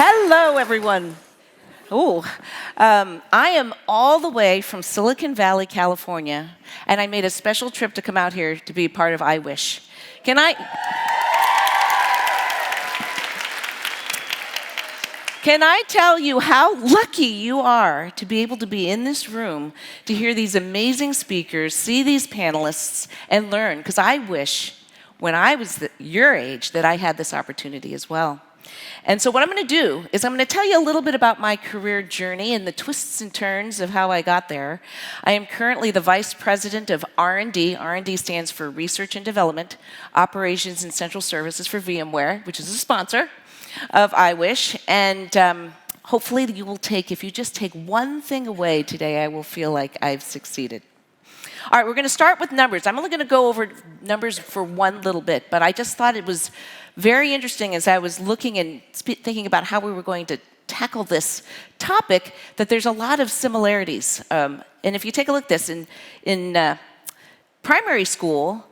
Hello, everyone. Oh, I am all the way from Silicon Valley, California, and I made a special trip to come out here to be part of I Wish. Can I? Can I tell you how lucky you are to be able to be in this room, to hear these amazing speakers, see these panelists, and learn? Because I wish, when I was your age, that I had this opportunity as well. And so what I'm going to do is I'm going to tell you a little bit about my career journey and the twists and turns of how I got there. I am currently the Vice President of R&D. R&D stands for Research and Development, Operations and Central Services for VMware, which is a sponsor of iWish. And hopefully you will take, if you just take one thing away today, I will feel like I've succeeded. All right, we're going to start with numbers. I'm only going to go over numbers for one little bit, but I just thought it was very interesting as I was looking and thinking about how we were going to tackle this topic, that there's a lot of similarities. And if you take a look at this, in primary school,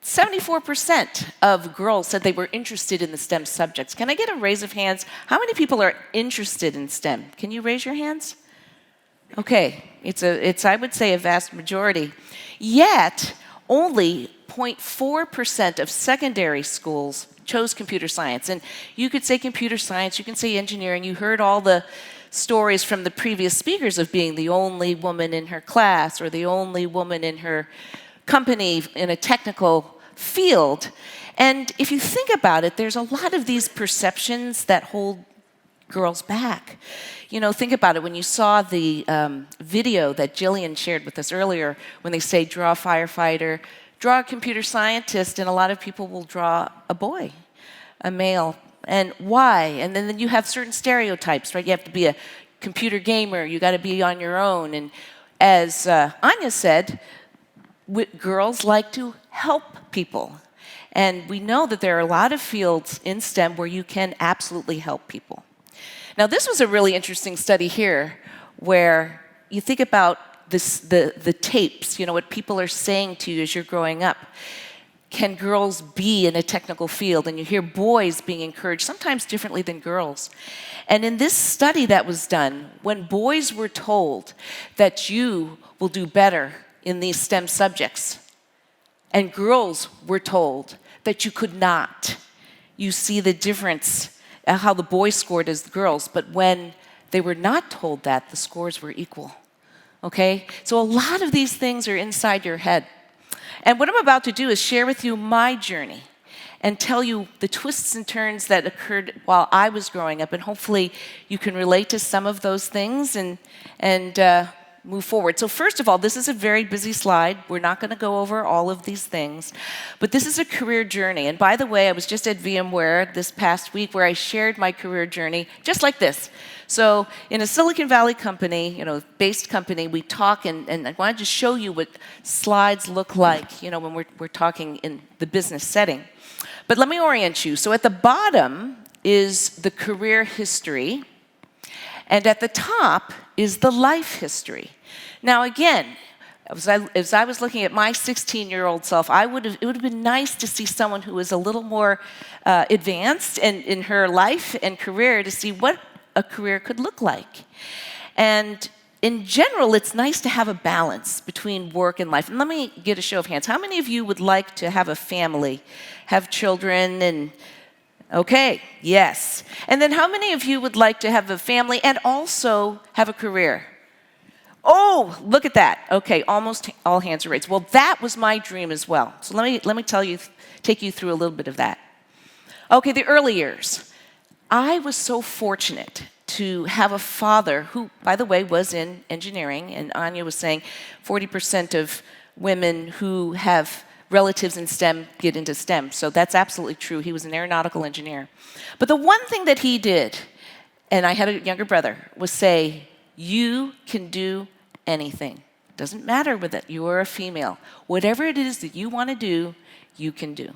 74% of girls said they were interested in the STEM subjects. Can I get a raise of hands? How many people are interested in STEM? Can you raise your hands? Okay, it's I would say a vast majority. Yet, only 0.4% of secondary schools chose computer science. And you could say computer science, you can say engineering. You heard all the stories from the previous speakers of being the only woman in her class or the only woman in her company in a technical field. And if you think about it, there's a lot of these perceptions that hold girls back. You know, think about it. When you saw the video that Jillian shared with us earlier, when they say draw a firefighter, draw a computer scientist, and a lot of people will draw a boy, a male. And why? And then you have certain stereotypes, right? You have to be a computer gamer. You got to be on your own. And as Anya said, girls like to help people. And we know that there are a lot of fields in STEM where you can absolutely help people. Now, this was a really interesting study here where you think about this, the tapes, you know, what people are saying to you as you're growing up. Can girls be in a technical field? And you hear boys being encouraged, sometimes differently than girls. And in this study that was done, when boys were told that you will do better in these STEM subjects, and girls were told that you could not, you see the difference how the boys scored as the girls, but when they were not told that, the scores were equal. Okay? So a lot of these things are inside your head. And what I'm about to do is share with you my journey and tell you the twists and turns that occurred while I was growing up, and hopefully you can relate to some of those things and move forward. So first of all, this is a very busy slide. We're not going to go over all of these things, but this is a career journey. And by the way, I was just at VMware this past week where I shared my career journey just like this. So in a Silicon Valley company, based company, we talk, and I wanted to show you what slides look like, when we're talking in the business setting. But let me orient you. So at the bottom is the career history, and at the top is the life history. Now again, as I was looking at my 16-year-old self, it would have been nice to see someone who was a little more advanced in her life and career to see what a career could look like. And in general, it's nice to have a balance between work and life. And let me get a show of hands. How many of you would like to have a family, have children, and okay, yes. And then how many of you would like to have a family and also have a career? Oh, look at that. Okay, almost all hands are raised. Well, that was my dream as well. So let me take you through a little bit of that. Okay, the early years. I was so fortunate to have a father who, by the way, was in engineering, and Anya was saying 40% of women who have relatives in STEM get into STEM. So that's absolutely true. He was an aeronautical engineer. But the one thing that he did, and I had a younger brother, was say, you can do anything. Doesn't matter whether you are a female. Whatever it is that you want to do, you can do.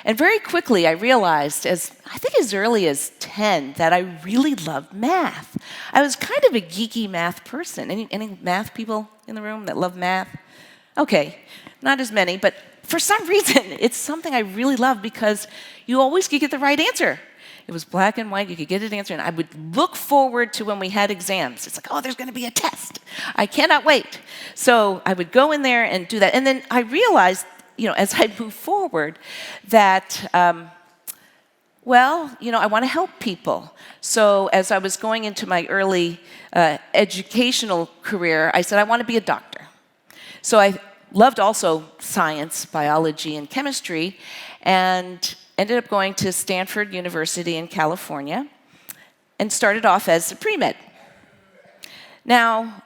And very quickly I realized, I think as early as 10, that I really loved math. I was kind of a geeky math person. Any math people in the room that love math? Okay, not as many, but for some reason, it's something I really love because you always get the right answer. It was black and white. You could get an answer. And I would look forward to when we had exams. It's like, oh, there's going to be a test. I cannot wait. So I would go in there and do that. And then I realized, as I move forward, that, I want to help people. So as I was going into my early educational career, I said, I want to be a doctor. So I loved also science, biology, and chemistry, and ended up going to Stanford University in California and started off as a pre-med. Now,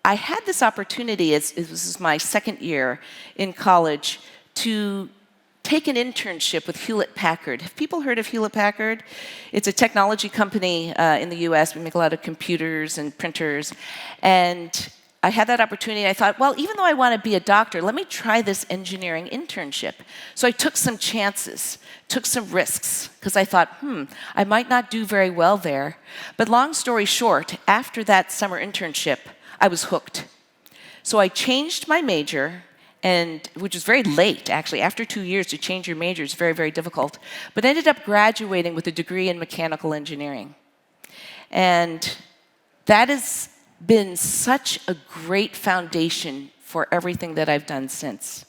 I had this opportunity, this is my second year in college, to take an internship with Hewlett-Packard. Have people heard of Hewlett-Packard? It's a technology company in the US. We make a lot of computers and printers. And I had that opportunity. I thought, well, even though I want to be a doctor, let me try this engineering internship. So I took some chances, took some risks, because I thought, I might not do very well there. But long story short, after that summer internship, I was hooked. So I changed my major, which was very late, actually. After 2 years, to change your major is very, very difficult. But ended up graduating with a degree in mechanical engineering. And that has been such a great foundation for everything that I've done since.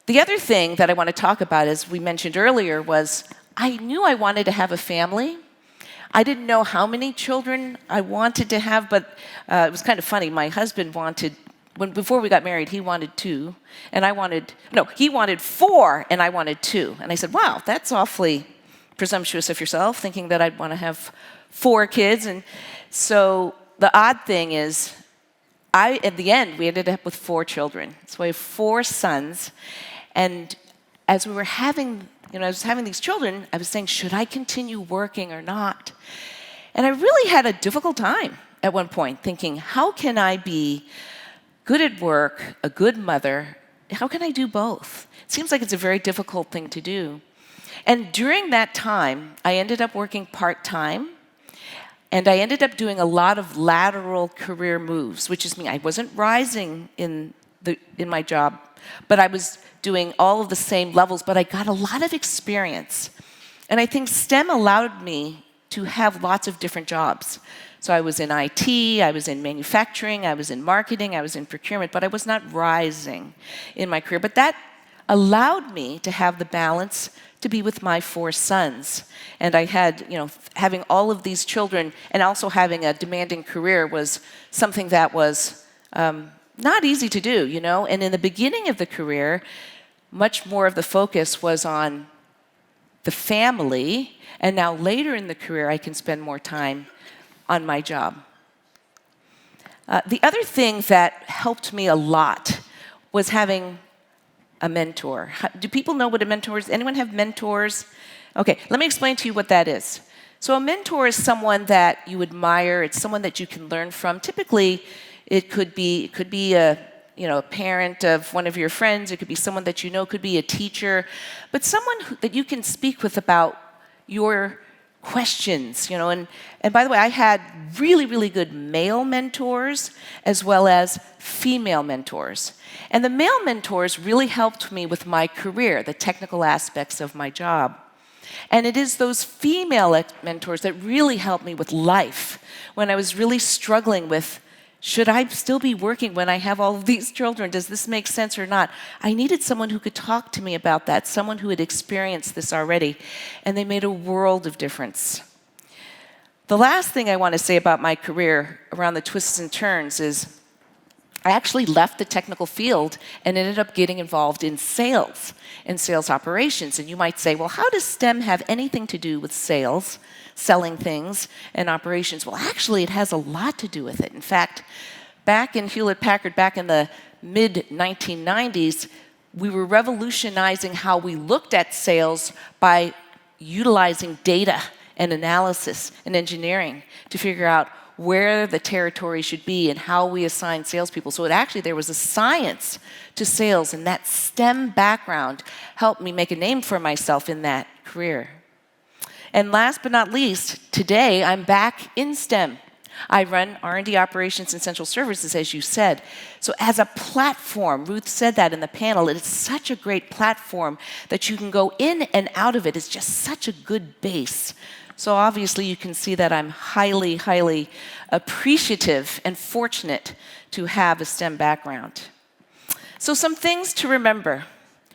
The other thing that I want to talk about, as we mentioned earlier, was I knew I wanted to have a family. I didn't know how many children I wanted to have, but it was kind of funny. My husband wanted, before we got married, he wanted 2, and he wanted 4, and I wanted 2. And I said, wow, that's awfully presumptuous of yourself, thinking that I'd want to have 4 kids. And so the odd thing is, at the end, we ended up with 4 children. So I have 4 sons. And as we were having, I was having these children, I was saying, should I continue working or not? And I really had a difficult time at one point, thinking, how can I be good at work, a good mother? How can I do both? It seems like it's a very difficult thing to do. And during that time, I ended up working part-time. And I ended up doing a lot of lateral career moves, which is I wasn't rising in my job, but I was doing all of the same levels, but I got a lot of experience. And I think STEM allowed me to have lots of different jobs. So I was in IT, I was in manufacturing, I was in marketing, I was in procurement, but I was not rising in my career. But that allowed me to have the balance to be with my 4 sons. And I had, having all of these children and also having a demanding career was something that was not easy to do, And in the beginning of the career, much more of the focus was on the family. And now later in the career, I can spend more time on my job. The other thing that helped me a lot was having a mentor. Do people know what a mentor is? Anyone have mentors? Okay, let me explain to you what that is. So a mentor is someone that you admire. It's someone that you can learn from. Typically, it could be a parent of one of your friends. It could be someone that you know. It could be a teacher, but someone that you can speak with about your questions. And by the way, I had really, really good male mentors as well as female mentors. And the male mentors really helped me with my career, the technical aspects of my job. And it is those female mentors that really helped me with life when I was really struggling with, should I still be working when I have all of these children? Does this make sense or not? I needed someone who could talk to me about that, someone who had experienced this already, and they made a world of difference. The last thing I want to say about my career around the twists and turns is I actually left the technical field and ended up getting involved in sales and sales operations. And you might say, well, how does STEM have anything to do with sales, selling things, and operations? Well, actually, it has a lot to do with it. In fact, back in Hewlett-Packard, back in the mid-1990s, we were revolutionizing how we looked at sales by utilizing data and analysis and engineering to figure out where the territory should be and how we assign salespeople. So there was a science to sales, and that STEM background helped me make a name for myself in that career. And last but not least, today I'm back in STEM. I run R&D operations and central services, as you said. So as a platform, Ruth said that in the panel, it's such a great platform that you can go in and out of it. It's just such a good base. So obviously you can see that I'm highly, highly appreciative and fortunate to have a STEM background. So some things to remember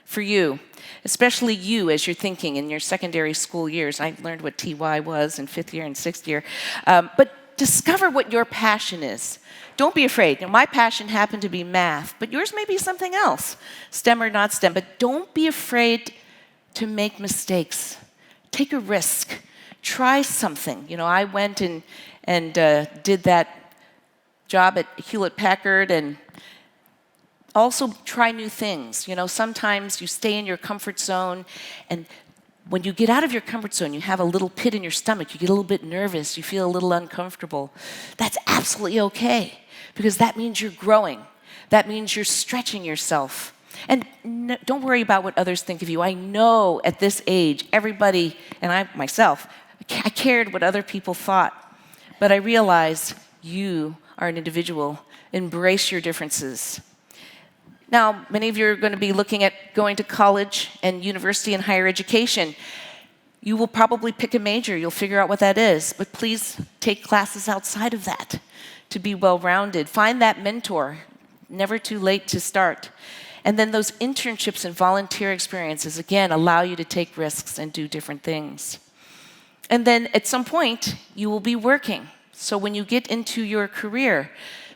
for you, especially you as you're thinking in your secondary school years. I learned what TY was in 5th year and 6th year. But discover what your passion is. Don't be afraid. Now, my passion happened to be math, but yours may be something else, STEM or not STEM. But don't be afraid to make mistakes. Take a risk. Try something. You know, I went and did that job at Hewlett-Packard, and also try new things. You know, sometimes you stay in your comfort zone, and when you get out of your comfort zone, you have a little pit in your stomach, you get a little bit nervous, you feel a little uncomfortable. That's absolutely okay, because that means you're growing. That means you're stretching yourself. And don't worry about what others think of you. I know at this age, everybody, and I myself, I cared what other people thought. But I realize you are an individual. Embrace your differences. Now, many of you are going to be looking at going to college and university and higher education. You will probably pick a major. You'll figure out what that is. But please take classes outside of that to be well-rounded. Find that mentor. Never too late to start. And then those internships and volunteer experiences, again, allow you to take risks and do different things. And then at some point, you will be working. So when you get into your career,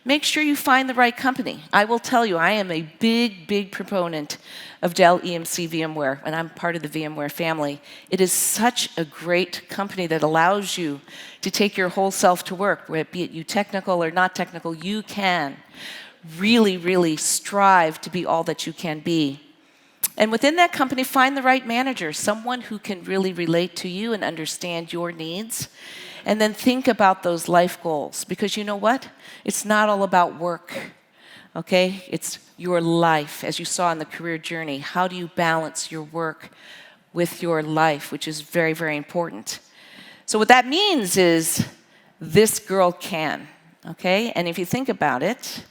make sure you find the right company. I will tell you, I am a big, big proponent of Dell EMC VMware, and I'm part of the VMware family. It is such a great company that allows you to take your whole self to work, be it you technical or not technical, you can really, really strive to be all that you can be. And within that company, find the right manager, someone who can really relate to you and understand your needs. And then think about those life goals, because you know what? It's not all about work, okay? It's your life, as you saw in the career journey. How do you balance your work with your life, which is very, very important. So what that means is this girl can, okay? And if you think about it,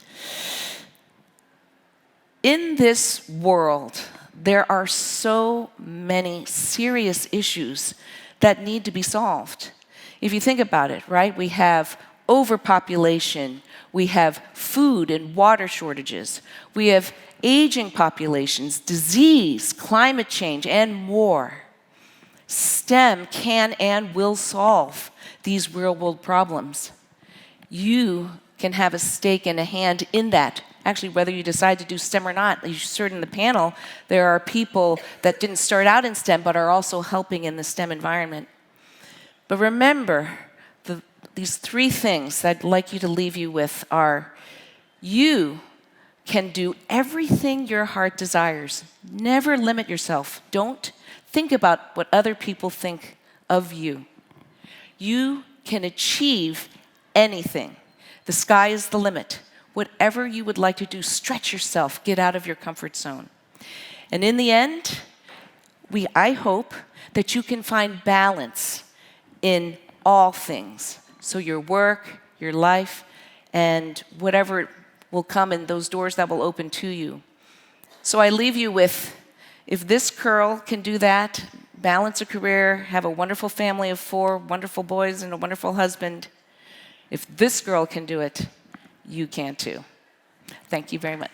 in this world, there are so many serious issues that need to be solved. If you think about it, right, we have overpopulation, we have food and water shortages, we have aging populations, disease, climate change, and more. STEM can and will solve these real-world problems. You can have a stake and a hand in that. Actually, whether you decide to do STEM or not, you heard in the panel, there are people that didn't start out in STEM but are also helping in the STEM environment. But remember, these three things that I'd like you to leave you with are, you can do everything your heart desires. Never limit yourself. Don't think about what other people think of you. You can achieve anything. The sky is the limit. Whatever you would like to do, stretch yourself, get out of your comfort zone. And in the end, I hope that you can find balance in all things. So your work, your life, and whatever will come in those doors that will open to you. So I leave you with, if this girl can do that, balance a career, have a wonderful family of 4 wonderful boys and a wonderful husband, if this girl can do it, you can too. Thank you very much.